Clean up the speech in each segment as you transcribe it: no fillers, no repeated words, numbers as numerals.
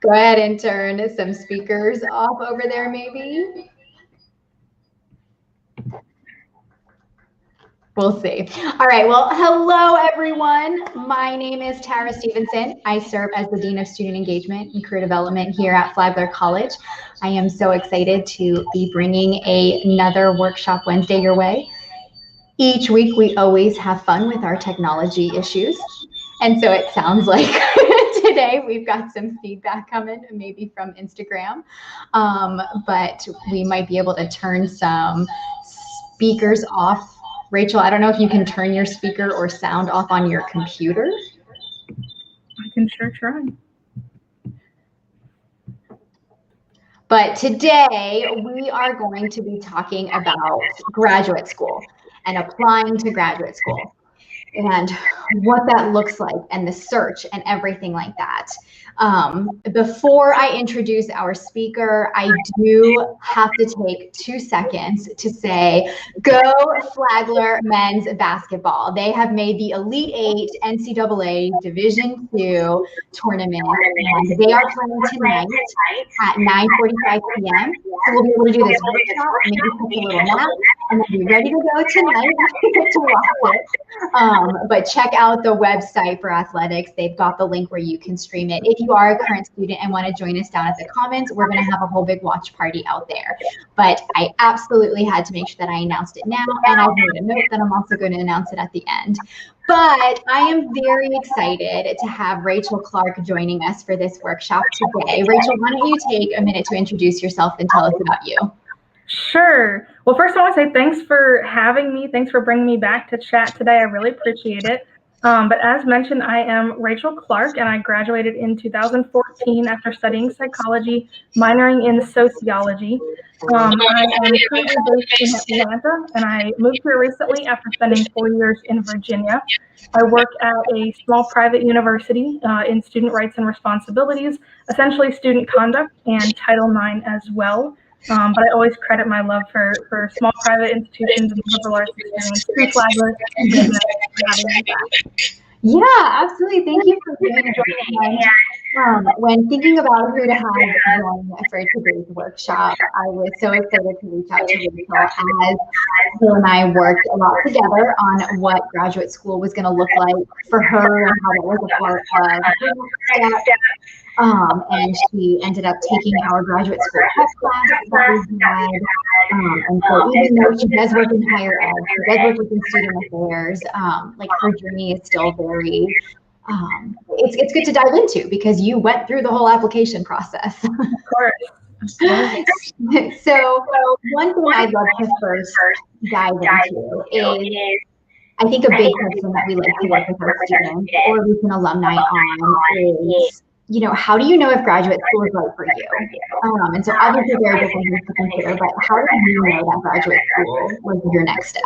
Go ahead and turn some speakers off over there, maybe. We'll see. All right, well, hello, everyone. My name is Tara Stevenson. I serve as the Dean of Student Engagement and Career Development here at Flagler College. I am so excited to be bringing another Workshop Wednesday your way. Each week, we always have fun with our technology issues. And so it sounds like today we've got some feedback coming, maybe from Instagram, but we might be able to turn some speakers off. Rachel, I don't know if you can turn your speaker or sound off on your computer. I can sure try. But today we are going to be talking about graduate school and applying to graduate school and what that looks like and the search and everything like that. Before I introduce our speaker, I do have to take 2 seconds to say, go Flagler men's basketball. They have made the Elite Eight NCAA Division II tournament, and they are playing tonight at 9:45 p.m. So we'll be able to do this workshop, maybe take a little nap, and then be ready to go tonight to watch it. But check out the website for athletics. They've got the link where you can stream it. If you are a current student and want to join us down at the Commons, we're going to have a whole big watch party out there. But I absolutely had to make sure that I announced it now, and I've made a note that I'm also going to announce it at the end. But I am very excited to have Rachael Clark joining us for this workshop today. Rachel, why don't you take a minute to introduce yourself and tell us about you? Sure. Well, first I want to say thanks for having me. Thanks for bringing me back to chat today. I really appreciate it. But as mentioned, I am Rachael Clark, and I graduated in 2014 after studying psychology, minoring in sociology. I am currently based in Atlanta, and I moved here recently after spending 4 years in Virginia. I work at a small private university in student rights and responsibilities, essentially student conduct and Title IX as well. But I always credit my love for small private institutions and liberal arts experience through Flagler and having me back. Yeah, absolutely. Thank you for joining us. When thinking about who to have join for today's workshop, I was so excited to reach out to Rachel as Bill and I worked a lot together on what graduate school was going to look like for her and how it was a part of her step. And she ended up taking our graduate school prep class that we had. And so even though she does work in higher ed, she does work within student affairs, like her journey is still very, it's good to dive into because you went through the whole application process. Of course. So one thing I'd love to first dive into is, I think a big question that we like to work with our students or recent alumni on is, you know, how do you know if graduate school is right for you? And so obviously there are different things to consider, but how do you know that graduate school was your next step?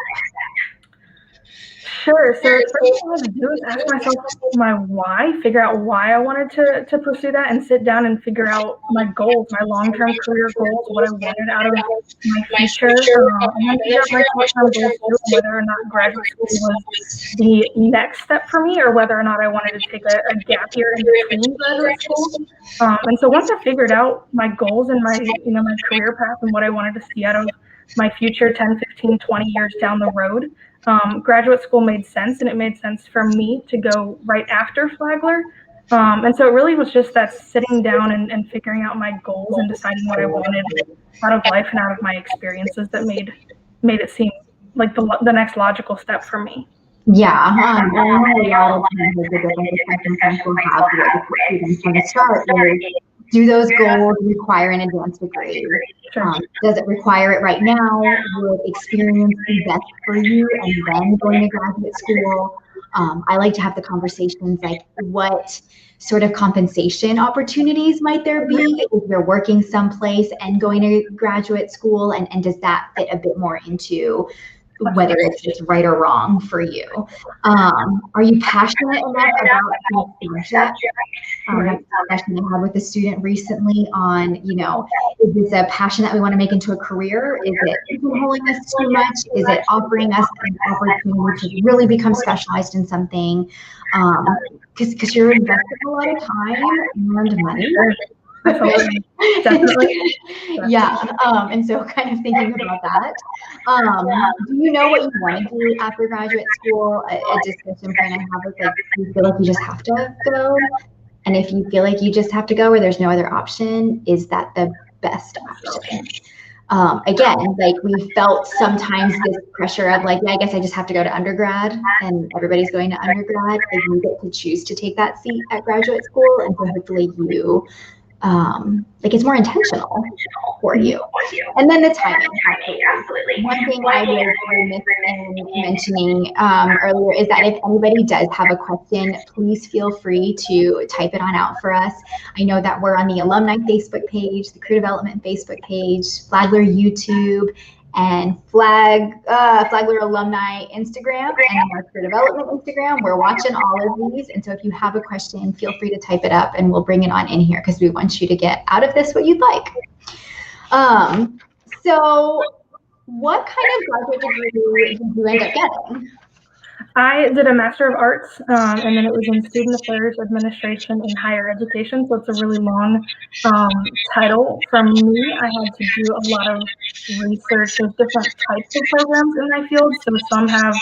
Sure. So the first thing I had to do is ask myself my why, figure out why I wanted to pursue that, and sit down and figure out my goals, my long-term career goals, what I wanted out of my future, and then figure out my short-term goals too, whether or not graduate school was the next step for me, or whether or not I wanted to take a gap year in between graduate school. And so once I figured out my goals and my my career path and what I wanted to see out of my future 10, 15, 20 years down the road, graduate school made sense, and it made sense for me to go right after Flagler. And so it really was just that sitting down and figuring out my goals and deciding what I wanted out of life and out of my experiences that made it seem like the next logical step for me. Yeah, I know a lot of times the different discussions we'll have with students from the start is, do those goals require an advanced degree? Does it require it right now? Would experience be best for you and then going to graduate school? I like to have the conversations like, what sort of compensation opportunities might there be if you're working someplace and going to graduate school? And does that fit a bit more into whether it's just right or wrong for you. Are you passionate enough about that? That's a question I had with a student recently on, is this a passion that we want to make into a career? Is it pigeonholing us too much? Is it offering us an opportunity to really become specialized in something? Because you're investing a lot of time and money. Definitely. Yeah. And so kind of thinking about that. Do you know what you want to do after graduate school? A discussion point I have is like, do you feel like you just have to go? And if you feel like you just have to go or there's no other option, is that the best option? Again, like we felt sometimes this pressure of like, yeah, I guess I just have to go to undergrad and everybody's going to undergrad. Like you get to choose to take that seat at graduate school. And so hopefully you, like it's more intentional for you. And then the timing, absolutely. One thing I was remiss in mentioning earlier is that if anybody does have a question, please feel free to type it on out for us. I know that we're on the alumni Facebook page, the career development Facebook page, Flagler YouTube, and Flagler Alumni Instagram, and our career development Instagram. We're watching all of these, and so if you have a question, feel free to type it up and we'll bring it on in here because we want you to get out of this what you'd like. So what kind of graduate degree did you end up getting? I did a Master of Arts, and then it was in Student Affairs, Administration, and Higher Education. So it's a really long title. For me, I had to do a lot of research. There's different types of programs in my field. So some have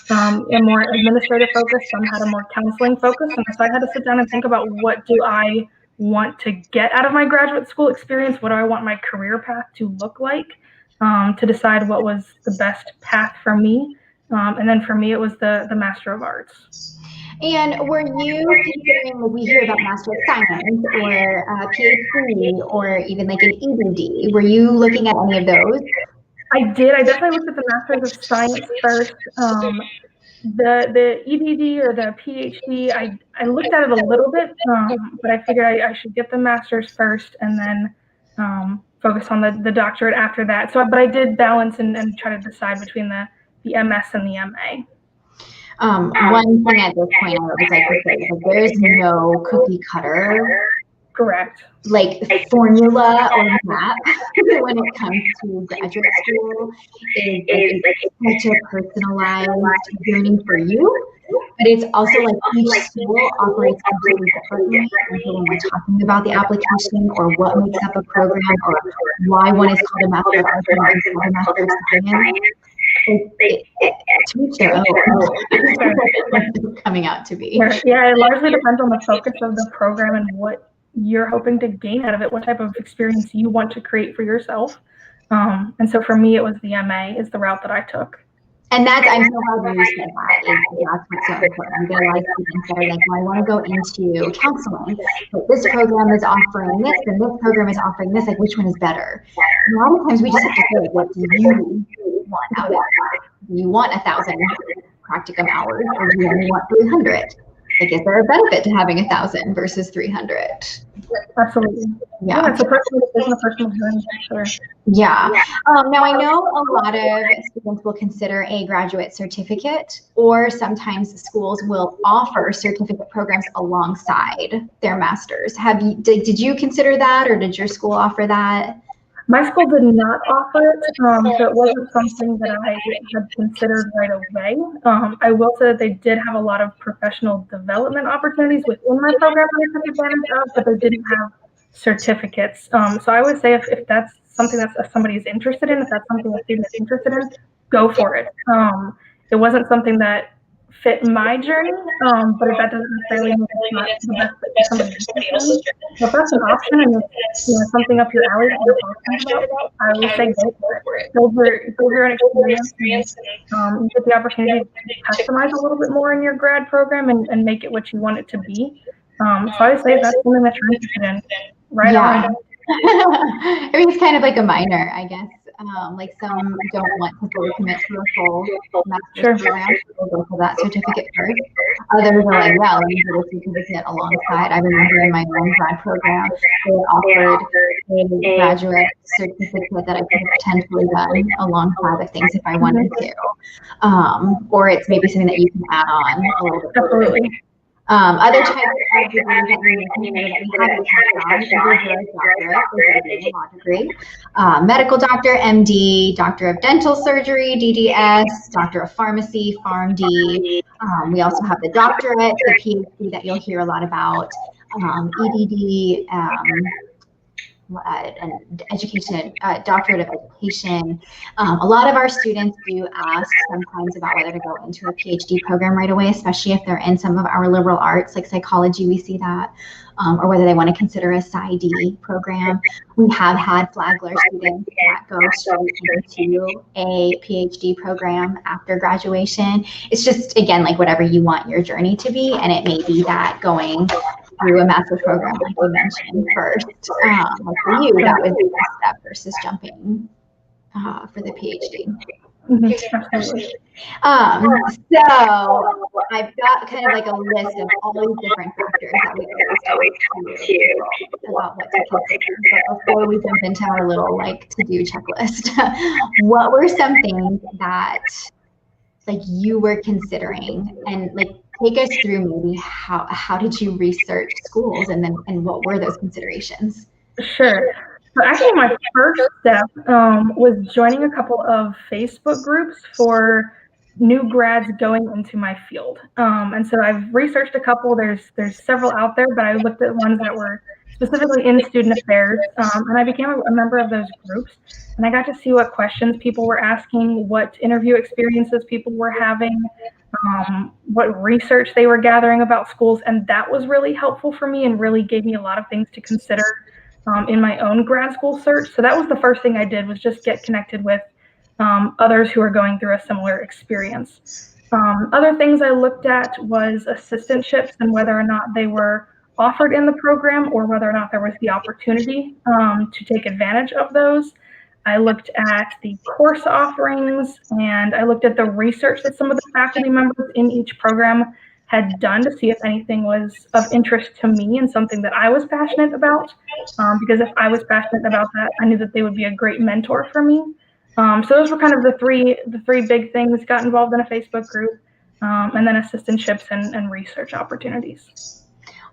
a more administrative focus, some had a more counseling focus. And so I had to sit down and think about what do I want to get out of my graduate school experience? What do I want my career path to look like, to decide what was the best path for me. And then for me, it was the Master of Arts. And were you considering, we hear about Master of Science or PhD or even like an EDD, were you looking at any of those? I did. I definitely looked at the Masters of Science first. The EDD or the PhD, I looked at it a little bit, but I figured I should get the Master's first and then focus on the doctorate after that. So, but I did balance and try to decide between the MS and the MA. One thing at this point I would like to say, like, there's no cookie cutter, correct, like formula or map when it comes to graduate school. It's such a personalized journey for you, but it's also like each school operates completely differently. And so when we're talking about the application or what makes up a program or why one is called a Master of Arts and one is called a Master of Science, to each their own. Coming out to be. Yeah, it largely depends on the focus of the program and what you're hoping to gain out of it, what type of experience you want to create for yourself. And so for me, it was the MA is the route that I took. And that's, I'm so glad you said that. That's what's so important. There are a lot of students that are like, well, I want to go into counseling, but this program is offering this, and this program is offering this. Like, which one is better? And a lot of times we just have to say, like, what do you want out of it? Do you want 1,000 practicum hours, or do you only want 300? Like, is there a benefit to having 1,000 versus 300? Absolutely. Yeah, it's a personal journey, for sure. Yeah. Now, I know a lot of students will consider a graduate certificate, or sometimes schools will offer certificate programs alongside their master's. Did you consider that, or did your school offer that? My school did not offer it, so it wasn't something that I had considered right away. I will say that they did have a lot of professional development opportunities within my program that I took advantage of, but they didn't have certificates. So I would say if that's something that somebody is interested in, if that's something a student is interested in, go for it. It wasn't something that fit my journey, but if that doesn't necessarily mean it's not the best fit for somebody else. So if that's an option and it's something up your alley that you're passionate about, I would say go for it. Go for an experience and you get the opportunity to customize a little bit more in your grad program and make it what you want it to be. So I would say if that's something that you're interested in, right on. I mean, it's kind of like a minor, I guess. Like some don't want to fully commit to a full master's program, so they'll go for that certificate first. Others are like, well, let me do a certificate alongside. I remember in my own grad program, they offered a graduate certificate that I could have potentially done alongside of things if I wanted to. Or it's maybe something that you can add on a little bit. Absolutely. Other types of degrees that we haven't touched on is your doctorate, law degree, medical doctor, MD, doctor of dental surgery, DDS, doctor of pharmacy, PharmD. We also have the doctorate, the PhD that you'll hear a lot about, EDD, and education, doctorate of education. A lot of our students do ask sometimes about whether to go into a PhD program right away, especially if they're in some of our liberal arts, like psychology, we see that, or whether they want to consider a PsyD program. We have had Flagler students that go straight into a PhD program after graduation. It's just, again, like whatever you want your journey to be, and it may be that going through a master's program, like we mentioned first. Like for you, that was the best step versus jumping for the PhD. Absolutely. So I've got kind of like a list of all these different factors that we always talk to about what to consider. But before we jump into our little like to-do checklist, what were some things that like you were considering, and like take us through maybe how did you research schools, and what were those considerations? Sure. So actually my first step was joining a couple of Facebook groups for new grads going into my field. And so I've researched a couple. There's several out there, but I looked at ones that were specifically in student affairs, and I became a member of those groups, and I got to see what questions people were asking, what interview experiences people were having, what research they were gathering about schools, and that was really helpful for me and really gave me a lot of things to consider in my own grad school search. So that was the first thing I did, was just get connected with others who are going through a similar experience. Other things I looked at was assistantships and whether or not they were offered in the program or whether or not there was the opportunity to take advantage of those. I looked at the course offerings, and I looked at the research that some of the faculty members in each program had done to see if anything was of interest to me and something that I was passionate about. Because if I was passionate about that, I knew that they would be a great mentor for me. So those were kind of the three big things. Got involved in a Facebook group, and then assistantships and research opportunities.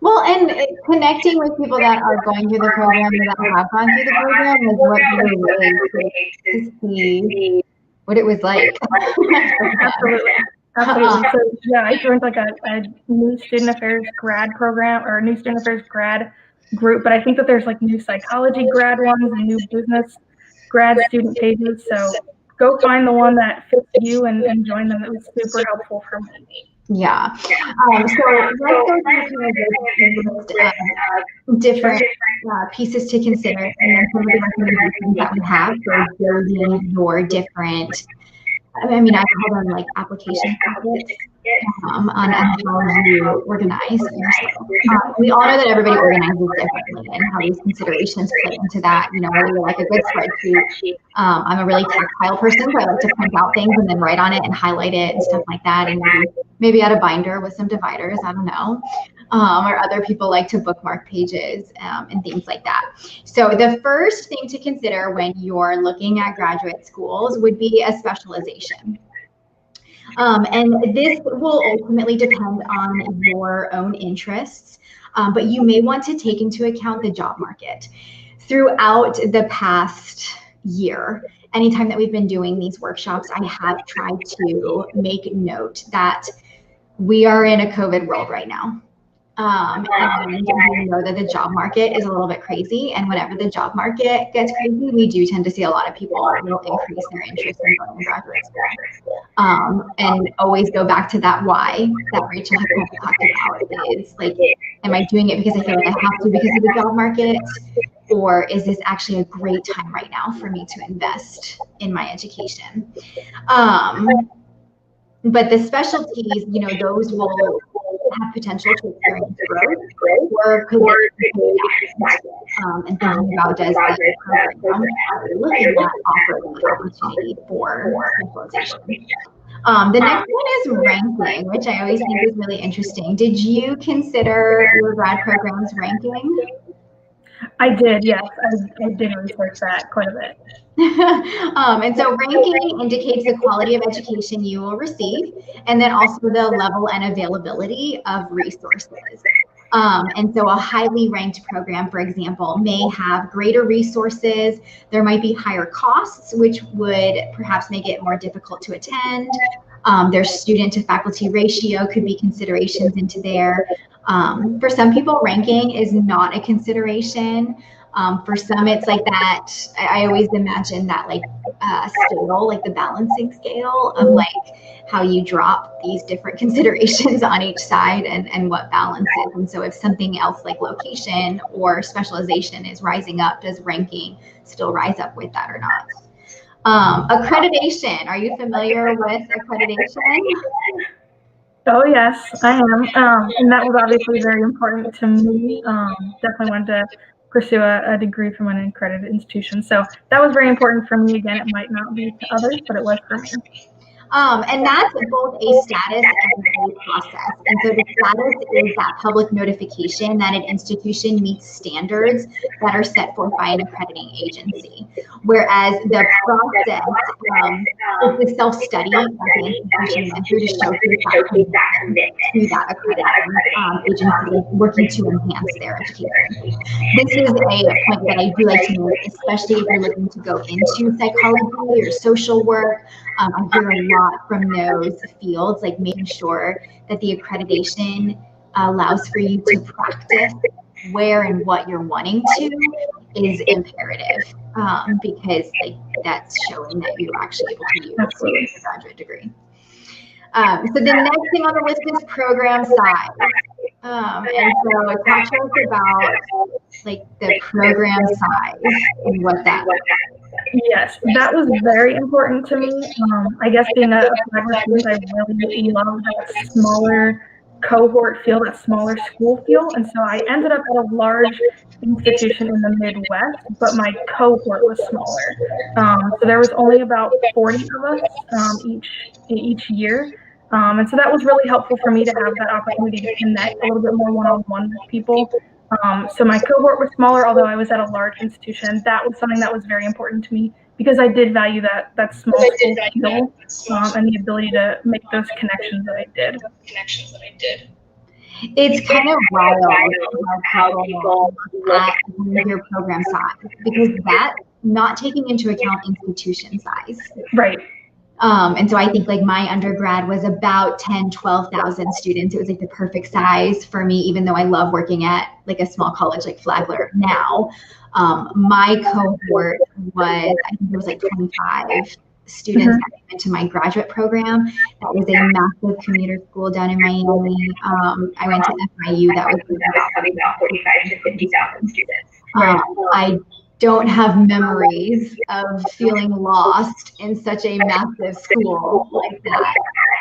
Well, and connecting with people that are going through the program or that have gone through the program is what really is to see what it was like. Absolutely. So yeah, I joined like a new student affairs grad program or a new student affairs grad group, but I think that there's like new psychology grad ones and new business grad student pages. So go find the one that fits you and join them. It was super helpful for me. Yeah. So let's go through different pieces to consider, and then some of the recommendations that we have for building your different, I mean, I call them like application packets on how you organize yourself. We all know that everybody organizes differently, and how these considerations play into that. You know, whether you're like a good spreadsheet. I'm a really tactile person, so I like to print out things and then write on it and highlight it and stuff like that, and maybe add a binder with some dividers. I don't know. Or other people like to bookmark pages and things like that. So the first thing to consider when you're looking at graduate schools would be a specialization. And this will ultimately depend on your own interests, but you may want to take into account the job market. Throughout the past year, anytime that we've been doing these workshops, I have tried to make note that we are in a COVID world right now. And we know that the job market is a little bit crazy, and whenever the job market gets crazy, we do tend to see a lot of people will increase their interest in going to graduate school. And always go back to that why that Rachel has talked about is like, am I doing it because I feel like I have to because of the job market, or is this actually a great time right now for me to invest in my education? But the specialties, you know, those will have potential to experience growth, or could and thinking about does the program that you're looking at offer the opportunity for specialization. The next one is ranking, which I always think is really interesting. Did you consider your grad program's ranking? I did, yes. I did research that quite a bit. And so ranking indicates the quality of education you will receive, and then also the level and availability of resources. And so a highly ranked program, for example, may have greater resources. There might be higher costs, which would perhaps make it more difficult to attend. Their student to faculty ratio could be considerations into there. For some people, ranking is not a consideration. For some, it's like that. I always imagine that like scale, like the balancing scale of like how you drop these different considerations on each side and what balances. And so if something else like location or specialization is rising up, does ranking still rise up with that or not? Accreditation. Are you familiar with accreditation? Oh yes, I am, and that was obviously very important to me. Definitely wanted to pursue a degree from an accredited institution, so that was very important for me. Again, it might not be to others, but it was for me. And that's both a status and a process. And so the status is that public notification that an institution meets standards that are set forth by an accrediting agency. Whereas the process is the self-study that the institution went through to showcase that commitment to that accrediting agency working to enhance their education. This is a point that I do like to make, especially if you're looking to go into psychology or social work. I hear a lot from those fields, like making sure that the accreditation allows for you to practice where and what you're wanting to is imperative, because like that's showing that you're actually able to use a graduate degree. So the next thing on the list is program size. And so talk to us about like the program size and what that looks like. Yes, that was very important to me. I guess being a Flagler student, I really love that smaller cohort feel, that smaller school feel. And so I ended up at a large institution in the Midwest, but my cohort was smaller. So there was only about 40 of us each year. And so that was really helpful for me to have that opportunity to connect a little bit more one-on-one with people. So my cohort was smaller, although I was at a large institution. That was something that was very important to me because I did value that small school feel and the ability to make those connections that I did. It's kind of wild how people look at your program size, because that's not taking into account institution size. Right. And so I think like my undergrad was about 10, 12,000 students. It was like the perfect size for me, even though I love working at like a small college like Flagler now. My cohort was, I think it was like 25 students that came into my graduate program. That was a massive commuter school down in Miami. I went to FIU, that was about 45 to 50,000 students. I don't have memories of feeling lost in such a massive school like that,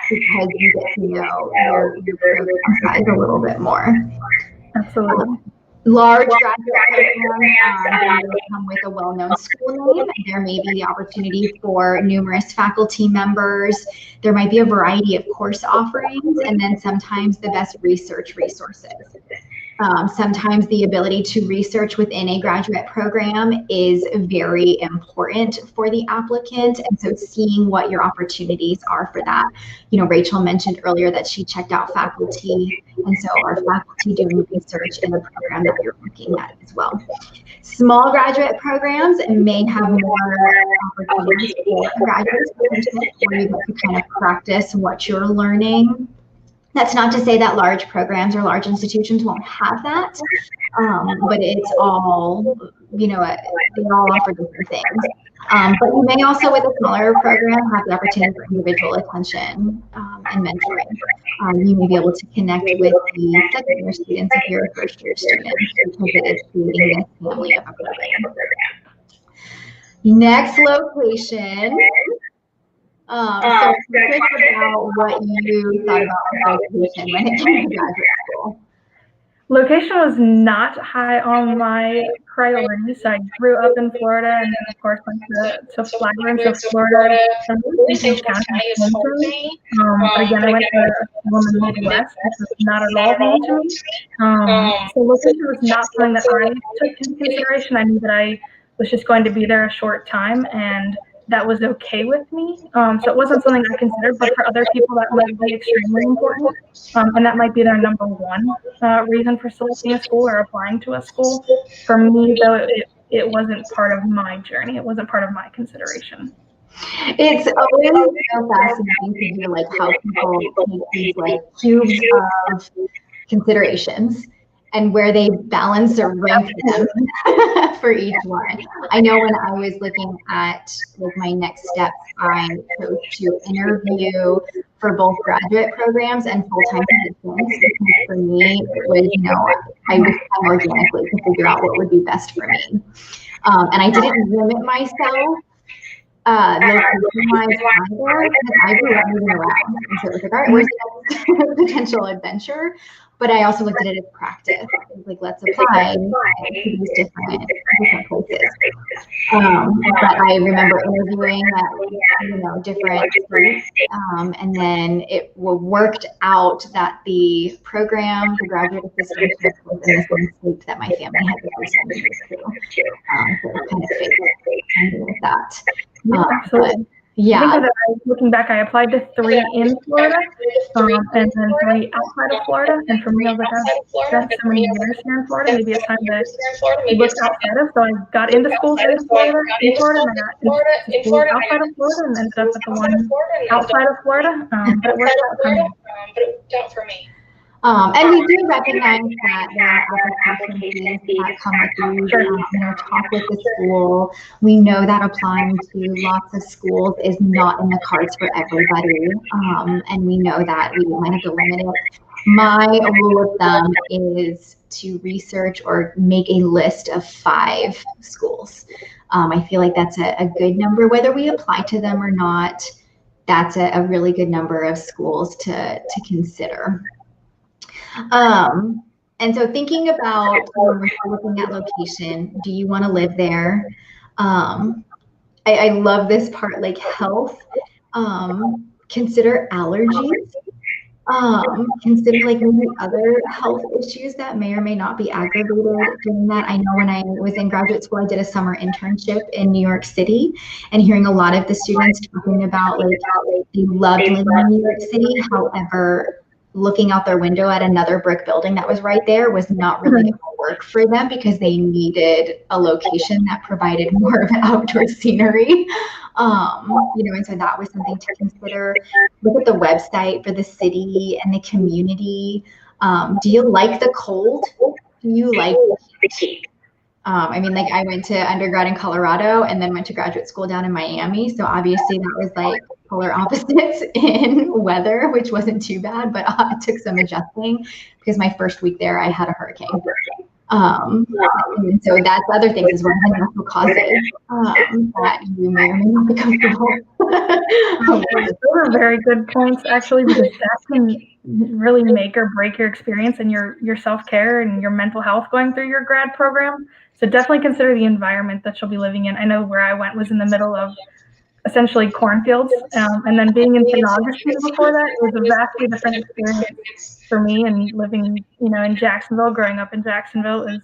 because you get to know your program size a little bit more. Absolutely. Large graduate programs come with a well-known school name. There may be the opportunity for numerous faculty members. There might be a variety of course offerings, and then sometimes the best research resources. Sometimes the ability to research within a graduate program is very important for the applicant, and so seeing what your opportunities are for that. You know, Rachel mentioned earlier that she checked out faculty, and so our faculty doing research in the program that you're looking at as well. Small graduate programs may have more opportunities for graduate students where you get to kind of practice what you're learning. That's not to say that large programs or large institutions won't have that, but it's all, you know, they all offer different things. But you may also, with a smaller program, have the opportunity for individual attention and mentoring. You may be able to connect with the second year students if you're a first year student, because it is creating this family of a program. Next location. So talk about what you thought about location when it came to graduate school. Location was not high on my priorities. I grew up in Florida and then, of course, went to Flagler. And so Florida, and really St. James County is home to me. But again, I went to a school in the Midwest, which was not at all home to me. So location was not something that I took into consideration. I knew that I was just going to be there a short time, and that was okay with me. So it wasn't something I considered, but for other people that might be extremely important. And that might be their number one reason for selecting a school or applying to a school. For me, though, it wasn't part of my journey. It wasn't part of my consideration. It's always so fascinating to hear like how people take these like cubes of considerations and where they balance or rank them for each one. I know when I was looking at like my next steps, I chose to interview for both graduate programs and full-time positions. Because for me, it was, I was trying organically to figure out what would be best for me. And I didn't limit myself location-wise either, because I grew up moving around. And so it was like, all right, where's the next potential adventure? But I also looked at it as practice. Like, let's apply to these different places. But I remember interviewing at different states, and then it worked out that the program, the graduate assistantship, was in the same state that my family had recently moved to. So it kind of fit with that. Absolutely. Yeah. Looking back, I applied to 3 in Florida, and then 3 outside of Florida. And for me, I was like, I've spent so many years here in Florida. Maybe it's time to look outside of. So I got into schools in Florida, and I got into schools outside of Florida, and ended up at the one outside of Florida. But it worked out for me. And we do recognize that there are application fees that come with these, talk with the school. We know that applying to lots of schools is not in the cards for everybody. And we know that we might have to limit it. My rule of thumb is to research or make a list of 5 schools. I feel like that's a good number, whether we apply to them or not. That's a really good number of schools to consider. And so thinking about when we're looking at location, do you want to live there? I love this part, like health. Consider allergies. Consider like maybe other health issues that may or may not be aggravated doing that. I know when I was in graduate school, I did a summer internship in New York City, and hearing a lot of the students talking about like they loved living in New York City. However, looking out their window at another brick building that was right there was not really going to work for them because they needed a location that provided more of outdoor scenery. And so that was something to consider. Look at the website for the city and the community. Do you like the cold? Do you like the heat? I went to undergrad in Colorado and then went to graduate school down in Miami. So obviously that was like polar opposites in weather, which wasn't too bad, but it took some adjusting because my first week there, I had a hurricane. And so that's other things as well, natural causes that you may or may not be comfortable. Those are very good points, actually, because that can really make or break your experience and your self-care and your mental health going through your grad program. So definitely consider the environment that you'll be living in. I know where I went was in the middle of essentially cornfields, and then being in St. Augustine before that was a vastly different experience for me. And living, in Jacksonville, growing up in Jacksonville is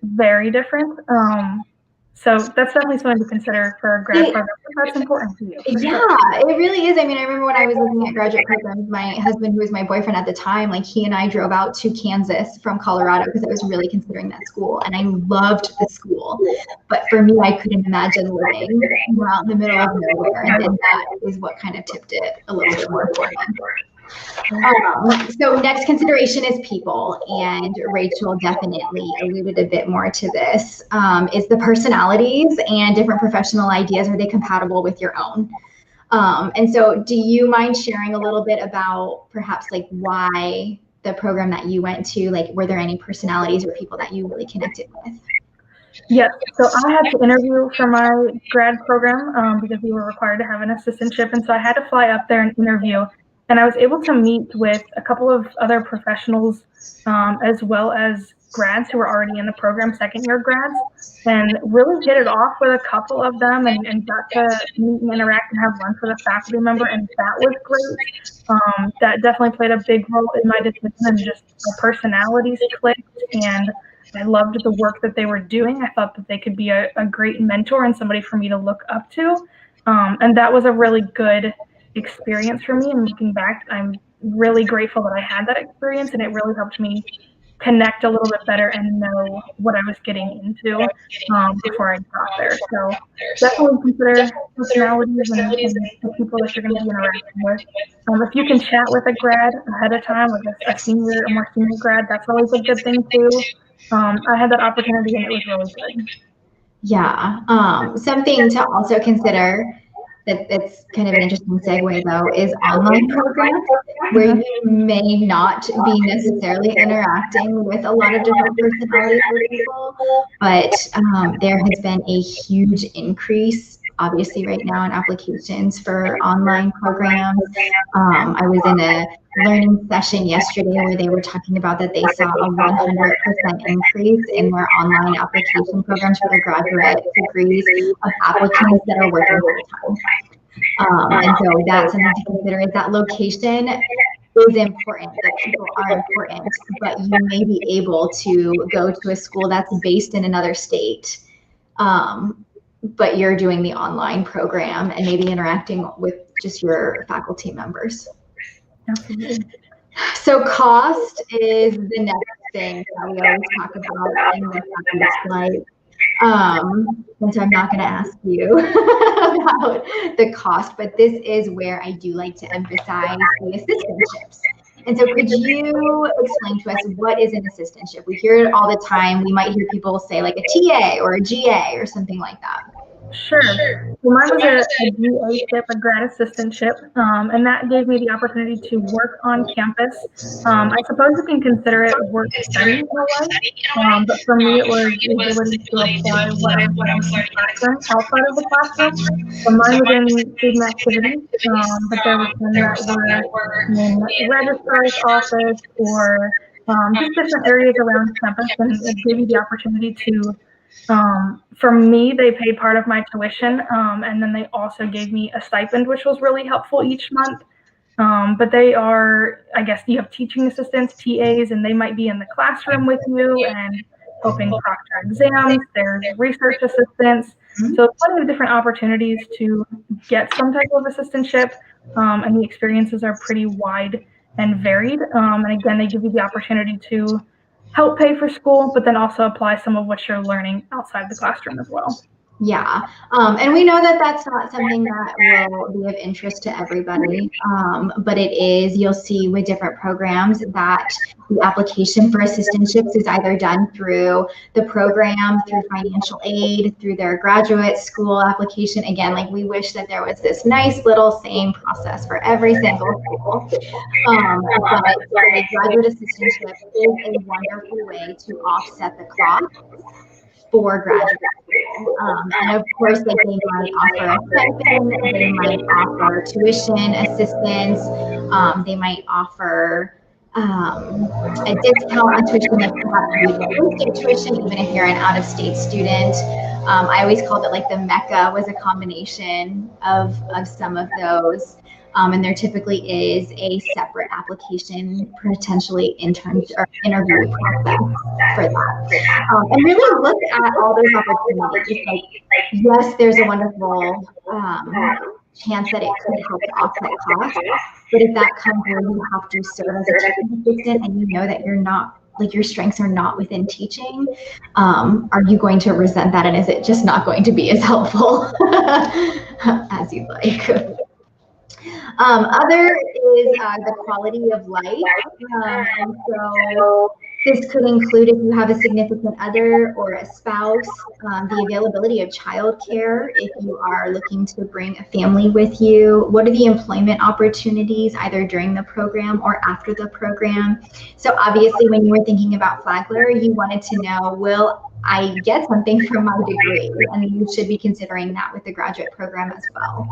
very different. So that's definitely something to consider for a grad program. That's important to you. Yeah, it really is. I remember when I was looking at graduate programs, my husband, who was my boyfriend at the time, like he and I drove out to Kansas from Colorado because I was really considering that school, and I loved the school. But for me, I couldn't imagine living out in the middle of nowhere, and then that is what kind of tipped it a little bit more for me. So next consideration is people, and Rachel definitely alluded a bit more to this, is the personalities and different professional ideas. Are they compatible with your own? And so do you mind sharing a little bit about perhaps like why the program that you went to, like were there any personalities or people that you really connected with? Yes, so I had to interview for my grad program because we were required to have an assistantship, and so I had to fly up there and interview. And I was able to meet with a couple of other professionals, as well as grads who were already in the program, second-year grads, and really hit it off with a couple of them, and got to meet and interact and have lunch with a faculty member, and that was great. That definitely played a big role in my decision, and just our personalities clicked, and I loved the work that they were doing. I thought that they could be a great mentor and somebody for me to look up to. And that was a really good experience for me. And looking back, I'm really grateful that I had that experience, and it really helped me connect a little bit better and know what I was getting into before I got there. So definitely consider personalities and the people that you're going to be interacting with. If you can chat with a grad ahead of time, like a more senior grad, that's always a good thing too. I had that opportunity, and it was really good. Yeah. Something to also consider that's kind of an interesting segue though is online programs where you may not be necessarily interacting with a lot of different personalities or people, but there has been a huge increase obviously right now in applications for online programs. I was in a learning session yesterday where they were talking about that they saw a 100% increase in their online application programs for their graduate degrees of applicants that are working full time. And so that's something to consider, is that location is important, that people are important, but you may be able to go to a school that's based in another state, but you're doing the online program and maybe interacting with just your faculty members. Absolutely. So cost is the next thing that we always talk about in this slide. And so I'm not going to ask you about the cost, but this is where I do like to emphasize the assistantships. And so could you explain to us what is an assistantship? We hear it all the time. We might hear people say like a TA or a GA or something like that. Sure. So mine was a GA-ship, a grad assistantship, and that gave me the opportunity to work on campus. I suppose you can consider it work study in a way, but for me it was the ability to apply what I was learning in the classroom outside of the classroom. So mine was in student activities, but there was some that were in the registrar's office or just different areas around campus, and it gave you the opportunity to for me, they paid part of my tuition, and then they also gave me a stipend, which was really helpful each month. But they are, I guess, you have teaching assistants, TAs, and they might be in the classroom with you and helping proctor exams. There's research assistants. So plenty of different opportunities to get some type of assistantship, and the experiences are pretty wide and varied. And again, they give you the opportunity to help pay for school, but then also apply some of what you're learning outside the classroom as well. Yeah, and we know that that's not something that will be of interest to everybody, but it is. You'll see with different programs that the application for assistantships is either done through the program, through financial aid, through their graduate school application. Again, like we wish that there was this nice little same process for every single school, but the graduate assistantship is a wonderful way to offset the cost for graduate school. And of course, like they might offer a stipend, they might offer tuition assistance, they might offer a discount on tuition if you have to use in-state tuition, even if you're an out-of-state student. I always called it like the Mecca was a combination of some of those. And there typically is a separate application, potentially interview process for that. And really look at all those opportunities. Like, yes, there's a wonderful chance that it could help to offset costs, but if that comes where you have to serve as a teaching assistant and you know that you're not, like your strengths are not within teaching, are you going to resent that, and is it just not going to be as helpful as you'd like? Other is the quality of life, and so this could include if you have a significant other or a spouse, the availability of childcare if you are looking to bring a family with you. What are the employment opportunities either during the program or after the program? So obviously when you were thinking about Flagler, you wanted to know, will I get something from my degree, and you should be considering that with the graduate program as well.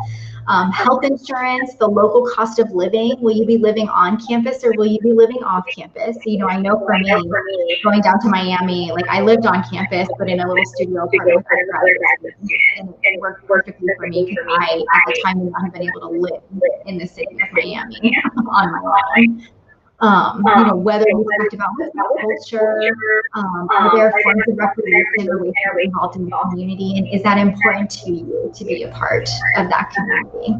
Health insurance, the local cost of living. Will you be living on campus or will you be living off campus? You know, I know for me, going down to Miami, like I lived on campus, but in a little studio apartment with a graduate student, and it worked perfectly for me because I, at the time, would not have been able to live in the city of Miami on my own. You know, whether we talked about culture, are there forms of recreation or ways to be involved in the community, and is that important to you to be a part of that community?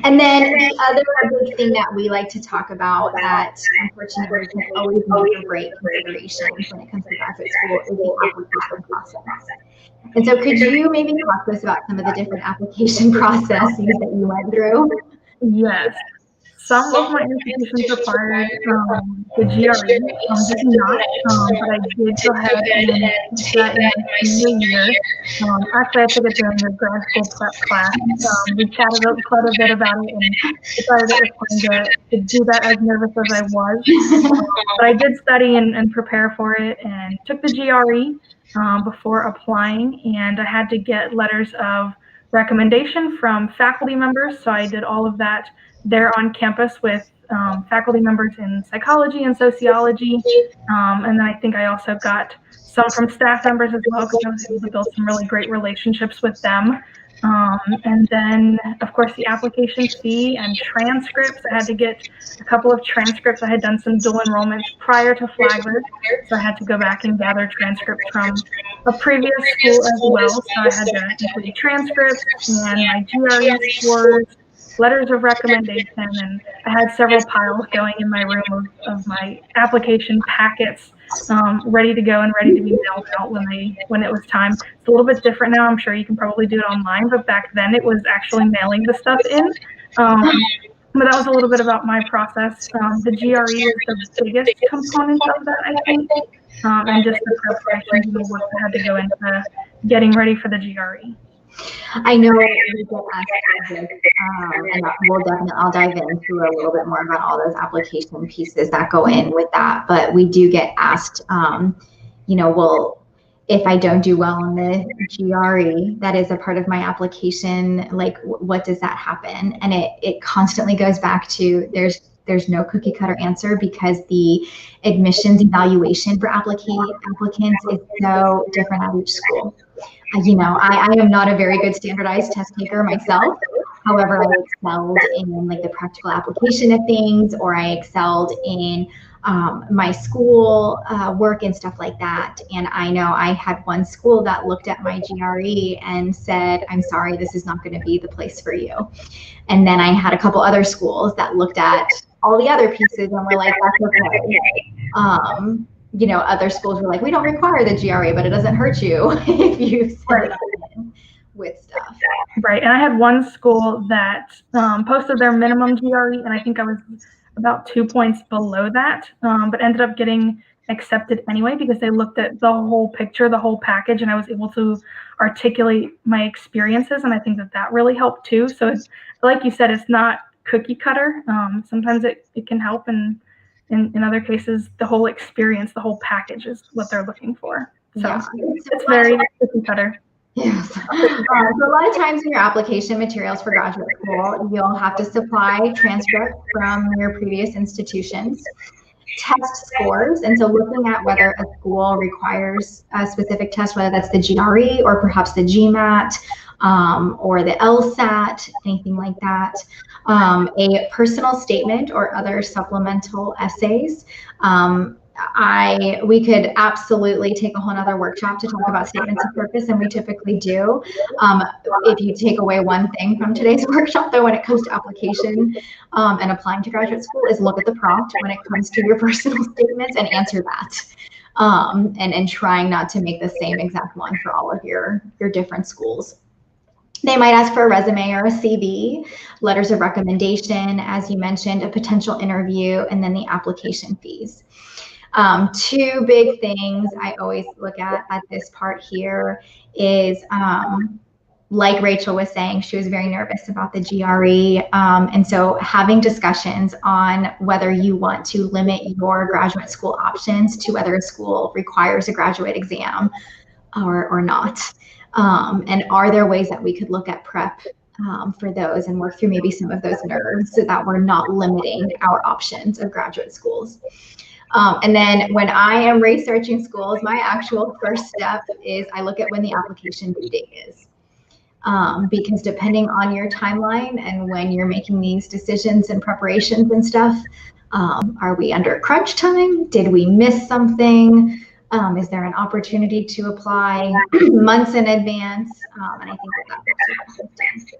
And then the other big thing that we like to talk about that unfortunately can always make or break consideration when it comes to graduate school is the application process. And so could you maybe talk to us about some of the different application processes that you went through? Yes. Some of my institutions required the GRE, did not, but I did go ahead and take that in my senior year. Actually, I took it during the grad school prep class. We chatted quite a bit about it and decided it was fun to do that as nervous as I was. But I did study and prepare for it and took the GRE before applying, and I had to get letters of recommendation from faculty members, so I did all of that there on campus with faculty members in psychology and sociology. And then I think I also got some from staff members as well, because I was able to build some really great relationships with them. And then, of course, the application fee and transcripts. I had to get a couple of transcripts. I had done some dual enrollments prior to Flagler, so I had to go back and gather transcripts from a previous school as well. So I had to include transcripts and my GRE scores, letters of recommendation, and I had several piles going in my room of my application packets, ready to go and ready to be mailed out when it was time. It's a little bit different now. I'm sure you can probably do it online, but back then it was actually mailing the stuff in. But that was a little bit about my process. The GRE was the biggest component of that, I think, and just the preparation and the work that had to go into getting ready for the GRE. I know we get asked this, and I'll dive into a little bit more about all those application pieces that go in with that. But we do get asked, you know, well, if I don't do well on the GRE, that is a part of my application. Like, what does that happen? And it constantly goes back to there's no cookie cutter answer, because the admissions evaluation for applicants is so different at each school. You know, I am not a very good standardized test taker myself. However, I excelled in like the practical application of things, or I excelled in my school work and stuff like that. And I know I had one school that looked at my GRE and said, I'm sorry, this is not going to be the place for you. And then I had a couple other schools that looked at all the other pieces and were like, that's okay. You know, other schools were like, we don't require the GRE, but it doesn't hurt you if you send it in with stuff. Right. And I had one school that posted their minimum GRE, and I think I was about 2 points below that, but ended up getting accepted anyway, because they looked at the whole picture, the whole package, and I was able to articulate my experiences. And I think that really helped too. So it's, like you said, it's not cookie cutter. Sometimes it can help, and in other cases, the whole experience, the whole package is what they're looking for. So yeah, it's very cookie cutter. Yes. So a lot of times in your application materials for graduate school, you'll have to supply transcripts from your previous institutions, test scores, and so looking at whether a school requires a specific test, whether that's the GRE or perhaps the GMAT or the LSAT, anything like that. A personal statement or other supplemental essays. We could absolutely take a whole nother workshop to talk about statements of purpose, and we typically do. If you take away one thing from today's workshop, though, when it comes to application and applying to graduate school, is look at the prompt when it comes to your personal statements and answer that. And trying not to make the same exact one for all of your different schools. They might ask for a resume or a CV, letters of recommendation, as you mentioned, a potential interview, and then the application fees. Two big things I always look at this part here is like Rachel was saying, she was very nervous about the GRE. And so having discussions on whether you want to limit your graduate school options to whether a school requires a graduate exam or not. And are there ways that we could look at prep for those and work through maybe some of those nerves so that we're not limiting our options of graduate schools. And then when I am researching schools, my actual first step is I look at when the application due date is. Because depending on your timeline and when you're making these decisions and preparations and stuff, are we under crunch time? Did we miss something? Is there an opportunity to apply months in advance? And I think that's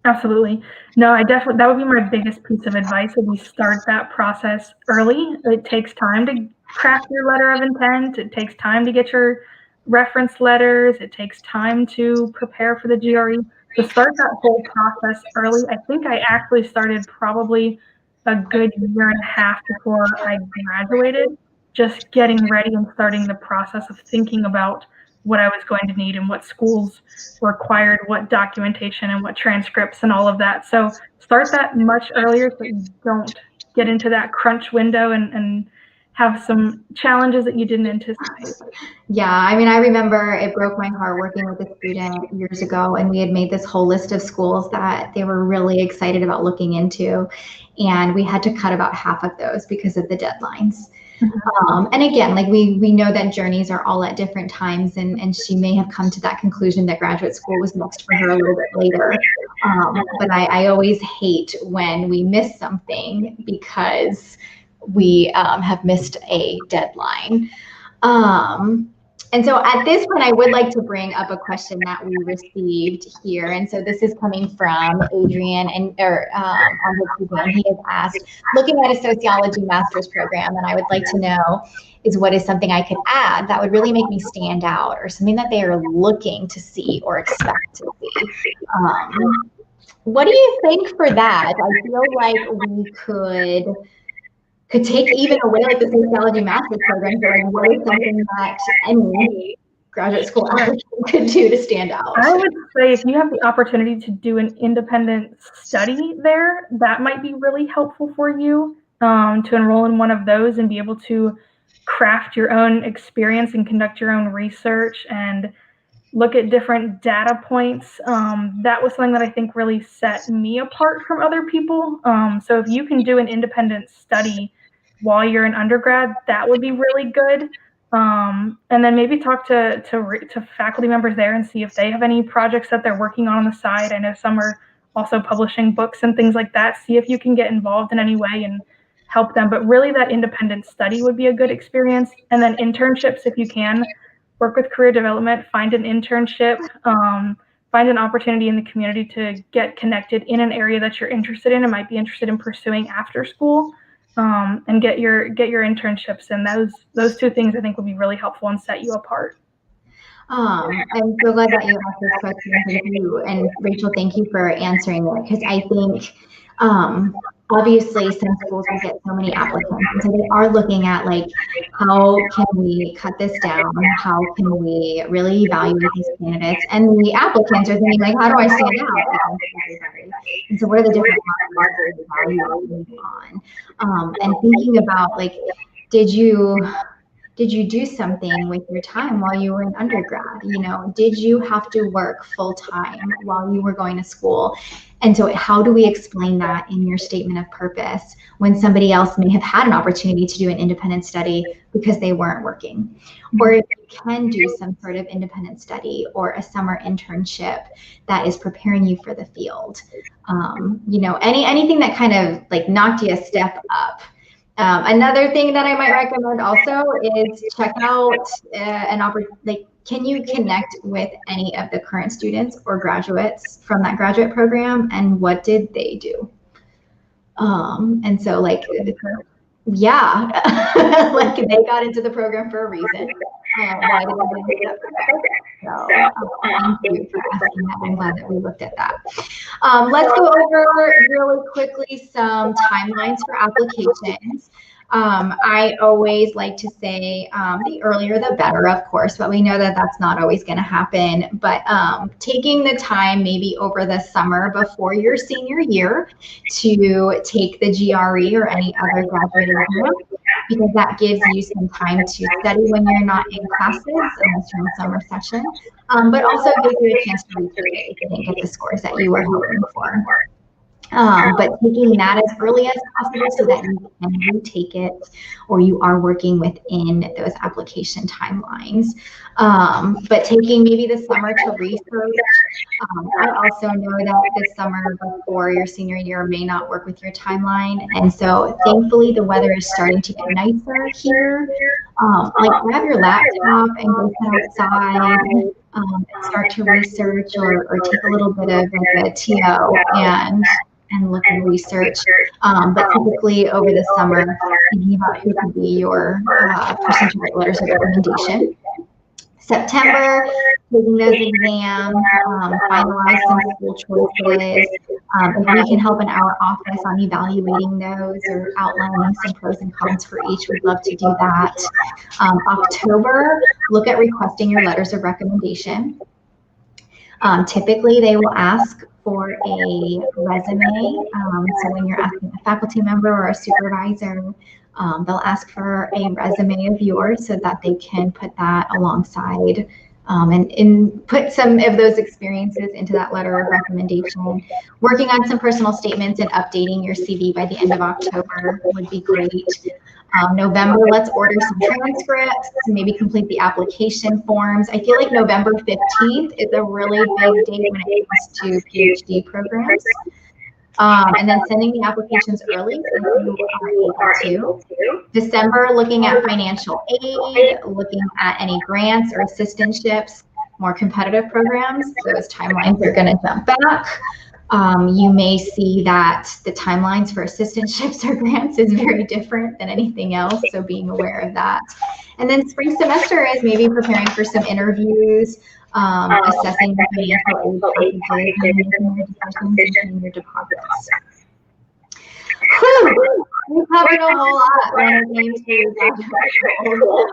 Absolutely. No, that would be my biggest piece of advice, would we start that process early. It takes time to craft your letter of intent. It takes time to get your reference letters. It takes time to prepare for the GRE. To start that whole process early, I think I actually started probably a good year and a half before I graduated, just getting ready and starting the process of thinking about what I was going to need and what schools required what documentation and what transcripts and all of that. So start that much earlier so you don't get into that crunch window and have some challenges that you didn't anticipate. Yeah, I mean, I remember it broke my heart working with a student years ago, and we had made this whole list of schools that they were really excited about looking into, and we had to cut about half of those because of the deadlines. And again, like we know that journeys are all at different times, and she may have come to that conclusion that graduate school was next for her a little bit later. But I always hate when we miss something because we have missed a deadline. And so at this point, I would like to bring up a question that we received here. And so this is coming from Adrian on the Twitter. He has asked, looking at a sociology master's program, and I would like to know what is something I could add that would really make me stand out, or something that they are looking to see or expect to see. What do you think for that? I feel like we could take even away like the sociology master's program. So like, what is something that any graduate school applicant could do to stand out? I would say if you have the opportunity to do an independent study there, that might be really helpful for you to enroll in one of those and be able to craft your own experience and conduct your own research and look at different data points. That was something that I think really set me apart from other people. So if you can do an independent study while you're an undergrad, that would be really good. And then maybe talk to faculty members there and see if they have any projects that they're working on the side. I know some are also publishing books and things like that. See if you can get involved in any way and help them. But really that independent study would be a good experience. And then internships, if you can, work with career development, find an internship, find an opportunity in the community to get connected in an area that you're interested in and might be interested in pursuing after school. And get your internships, and those two things I think would be really helpful and set you apart. I'm so glad that you asked this question. Thank you, and Rachel, thank you for answering it, because I think obviously some schools will get so many applicants, and so they are looking at like, how can we cut this down? How can we really evaluate these candidates? And the applicants are thinking like, how do I stand out? And so what are the different markers of evaluating on? And thinking about like, did you do something with your time while you were in undergrad? You know, did you have to work full time while you were going to school? And so how do we explain that in your statement of purpose when somebody else may have had an opportunity to do an independent study because they weren't working? Or if you can do some sort of independent study or a summer internship that is preparing you for the field. You know, anything that kind of like knocked you a step up. Another thing that I might recommend also is check out can you connect with any of the current students or graduates from that graduate program, and what did they do? And so like, yeah, like they got into the program for a reason. Why did they get into that program? So thank you for asking that. I'm glad that we looked at that. Let's go over really quickly some timelines for applications. I always like to say the earlier the better, of course, but we know that that's not always going to happen. But taking the time maybe over the summer before your senior year to take the GRE or any other graduate exam, because that gives you some time to study when you're not in classes, unless you're in summer session, but also gives you a chance to retake it if you didn't get the scores that you were hoping for. But taking that as early as possible so that you can retake it, or you are working within those application timelines. But taking maybe the summer to research. I also know that this summer before your senior year may not work with your timeline. And so thankfully the weather is starting to get nicer here. Like grab your laptop and go sit outside, and start to research, or take a little bit of like a TO and look and research. But typically over the summer, thinking about who could be your person to write letters of recommendation. September, taking those exams, finalize some school choices. If we can help in our office on evaluating those or outlining some pros and cons for each, we'd love to do that. October, look at requesting your letters of recommendation. Typically, they will ask for a resume. So when you're asking a faculty member or a supervisor, they'll ask for a resume of yours so that they can put that alongside and put some of those experiences into that letter of recommendation. Working on some personal statements and updating your CV by the end of October would be great. November, let's order some transcripts, maybe complete the application forms. I feel like November 15th is a really big date when it comes to PhD programs. And then sending the applications early if you are able to. December, looking at financial aid, looking at any grants or assistantships, more competitive programs. Those timelines are going to jump back. You may see that the timelines for assistantships or grants is very different than anything else, so being aware of that. And then spring semester is maybe preparing for some interviews, assessing the financial aid packages, and making your decisions and paying your deposits. Whew, we covered a whole lot when it came to graduate school.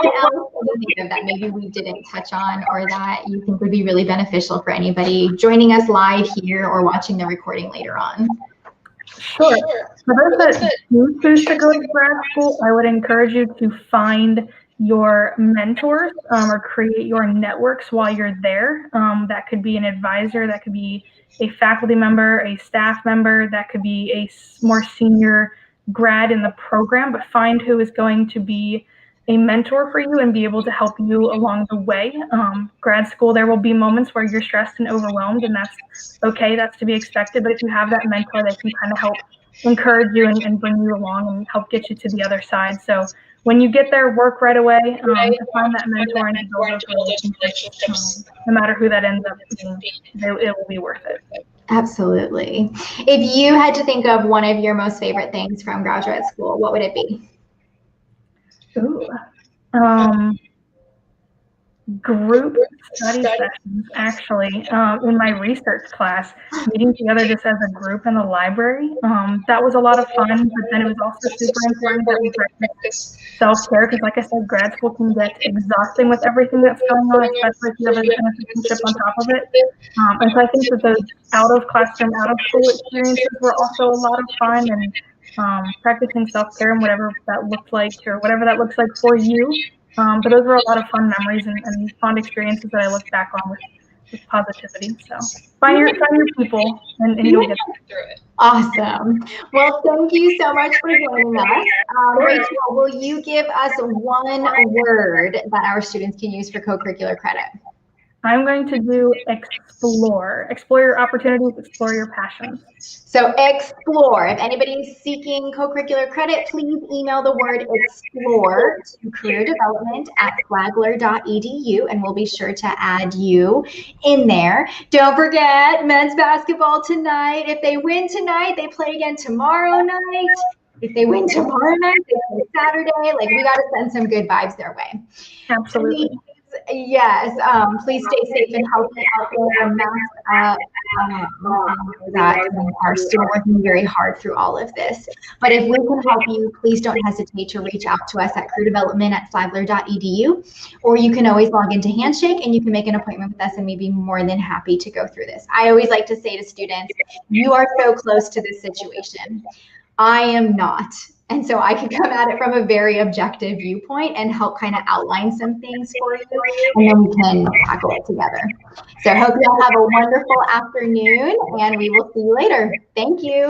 What else do you think of that maybe we didn't touch on, or that you think would be really beneficial for anybody joining us live here or watching the recording later on? Sure. For those that do choose to go to grad school, I would encourage you to find your mentors or create your networks while you're there. That could be an advisor, that could be a faculty member, a staff member, that could be a more senior grad in the program, but find who is going to be a mentor for you and be able to help you along the way. Grad school, there will be moments where you're stressed and overwhelmed, and that's okay, that's to be expected, but if you have that mentor that can kind of help encourage you and bring you along and help get you to the other side. So when you get there, work right away to find that mentor and to build those relationships. No matter who that ends up being, it will be worth it. Absolutely. If you had to think of one of your most favorite things from graduate school, what would it be? Ooh. Group study sessions, actually, in my research class, meeting together just as a group in the library. That was a lot of fun, but then it was also super important that we practice self-care, because like I said, grad school can get exhausting with everything that's going on, especially if you have an assistantship on top of it. And so I think that those out-of-classroom, out-of-school experiences were also a lot of fun, and practicing self-care and whatever that looked like, or whatever that looks like for you. But those were a lot of fun memories and fun experiences that I look back on with positivity. So find your people and you'll get through it. Awesome. Well, thank you so much for joining us. Rachel, will you give us one word that our students can use for co-curricular credit? I'm going to do explore. Explore your opportunities, explore your passions. So explore. If anybody is seeking co-curricular credit, please email the word explore to careerdevelopment@flagler.edu, and we'll be sure to add you in there. Don't forget men's basketball tonight. If they win tonight, they play again tomorrow night. If they win tomorrow night, they play Saturday. Like, we got to send some good vibes their way. Absolutely. Yes, please stay safe and healthy out there. Mask up, that we are still working very hard through all of this. But if we can help you, please don't hesitate to reach out to us at careerdevelopment@flagler.edu, or you can always log into Handshake and you can make an appointment with us, and we'd be more than happy to go through this. I always like to say to students, you are so close to this situation. I am not. And so I can come at it from a very objective viewpoint and help kind of outline some things for you, and then we can tackle it together. So I hope you all have a wonderful afternoon, and we will see you later. Thank you.